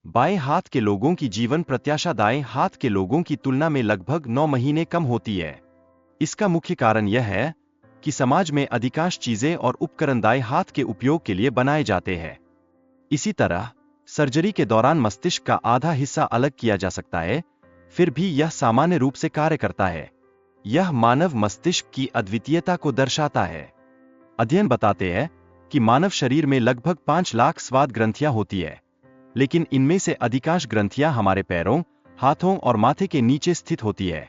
बाएं हाथ के लोगों की जीवन प्रत्याशा दाएं हाथ के लोगों की तुलना में लगभग 9 महीने कम होती है। इसका मुख्य कारण यह है कि समाज में अधिकांश चीजें और उपकरण दाएं हाथ के उपयोग के लिए बनाए जाते हैं। इसी तरह सर्जरी के दौरान मस्तिष्क का आधा हिस्सा अलग किया जा सकता है, फिर भी यह सामान्य रूप से कार्य करता है। यह मानव मस्तिष्क की अद्वितीयता को दर्शाता है। अध्ययन बताते हैं कि मानव शरीर में लगभग 5 लाख स्वाद ग्रंथियां होती है, लेकिन इनमें से अधिकांश ग्रंथियां हमारे पैरों, हाथों और माथे के नीचे स्थित होती है।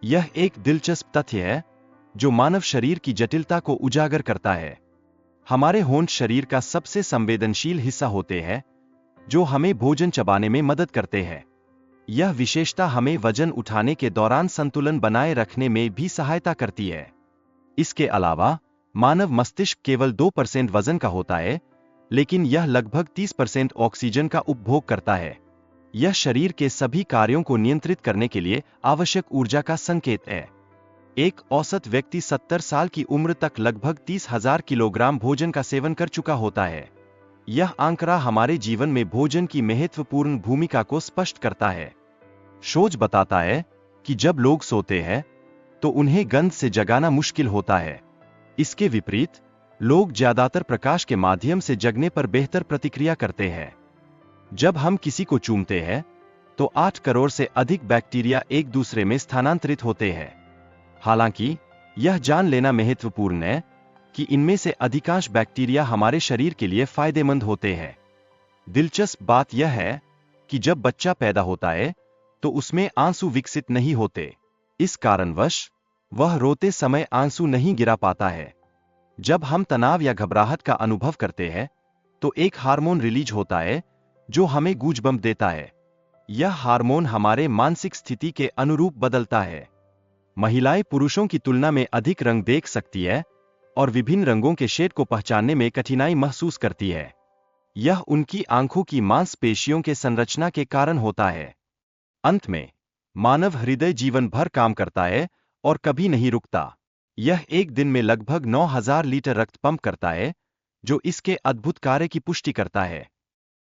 यह एक दिलचस्प तथ्य है जो मानव शरीर की जटिलता को उजागर करता है। हमारे होंठ शरीर का सबसे संवेदनशील हिस्सा होते हैं, जो हमें भोजन चबाने में मदद करते हैं। यह विशेषता हमें वजन उठाने के दौरान संतुलन बनाए रखने में भी सहायता करती है। इसके अलावा मानव मस्तिष्क केवल 2% वजन का होता है, लेकिन यह लगभग 30% ऑक्सीजन का उपभोग करता है। यह शरीर के सभी कार्यों को नियंत्रित करने के लिए आवश्यक ऊर्जा का संकेत है। एक औसत व्यक्ति 70 साल की उम्र तक लगभग 30,000 किलोग्राम भोजन का सेवन कर चुका होता है। यह आंकड़ा हमारे जीवन में भोजन की महत्वपूर्ण भूमिका को स्पष्ट करता है। शोध बताता है कि जब लोग सोते हैं तो उन्हें गंध से जगाना मुश्किल होता है। इसके विपरीत, लोग ज्यादातर प्रकाश के माध्यम से जगने पर बेहतर प्रतिक्रिया करते हैं। जब हम किसी को चूमते हैं तो 8 करोड़ से अधिक बैक्टीरिया एक दूसरे में स्थानांतरित होते हैं। हालांकि यह जान लेना महत्वपूर्ण है कि इनमें से अधिकांश बैक्टीरिया हमारे शरीर के लिए फायदेमंद होते हैं। दिलचस्प बात यह है कि जब बच्चा पैदा होता है तो उसमें आंसू विकसित नहीं होते। इस कारणवश वह रोते समय आंसू नहीं गिरा पाता है। जब हम तनाव या घबराहट का अनुभव करते हैं तो एक हार्मोन रिलीज होता है जो हमें गूजबम्प देता है। यह हार्मोन हमारे मानसिक स्थिति के अनुरूप बदलता है। महिलाएं पुरुषों की तुलना में अधिक रंग देख सकती है और विभिन्न रंगों के शेड को पहचानने में कठिनाई महसूस करती है। यह उनकी आंखों की मांसपेशियों के संरचना के कारण होता है। अंत में, मानव हृदय जीवन भर काम करता है और कभी नहीं रुकता। यह एक दिन में लगभग 9,000 लीटर रक्त पंप करता है, जो इसके अद्भुत कार्य की पुष्टि करता है।